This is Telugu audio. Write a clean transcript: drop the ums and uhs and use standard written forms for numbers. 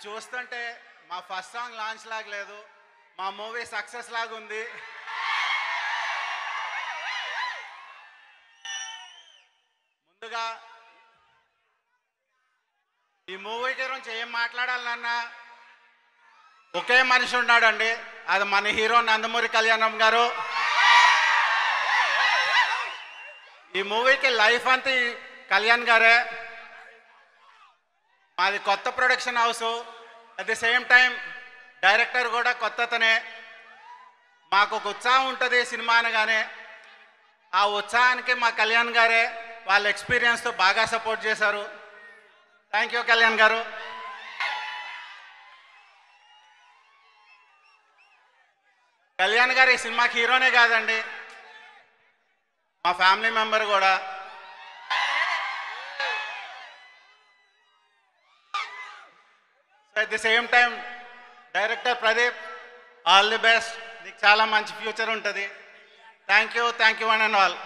చూస్తుంటే మా ఫస్ట్ సాంగ్ లాంచ్ లాగా లేదు, మా మూవీ సక్సెస్ లాగా ఉంది. ముందుగా ఈ మూవీ గురించి ఏం మాట్లాడాలన్నా ఒకే మనిషి ఉన్నాడండి, అది మన హీరో నందమూరి కళ్యాణం గారు. ఈ మూవీకి లైఫ్ అంతా కళ్యాణ్ గారే. మాది కొత్త production house, at the same time director కూడా కొత్తతనే. మాకు ఒక ఉత్సాహం ఉంటుంది సినిమా అనగానే, ఆ ఉత్సాహానికి మా కళ్యాణ్ గారే వాళ్ళ ఎక్స్పీరియన్స్తో బాగా సపోర్ట్ చేశారు. థ్యాంక్ యూ కళ్యాణ్ గారు. కళ్యాణ్ గారు ఈ సినిమాకి హీరోనే కాదండి, మా ఫ్యామిలీ మెంబర్ కూడా. At the same time director Pradeep, all the best, నీకు చాలా మంచి ఫ్యూచర్ ఉంటుంది. Thank you one and all.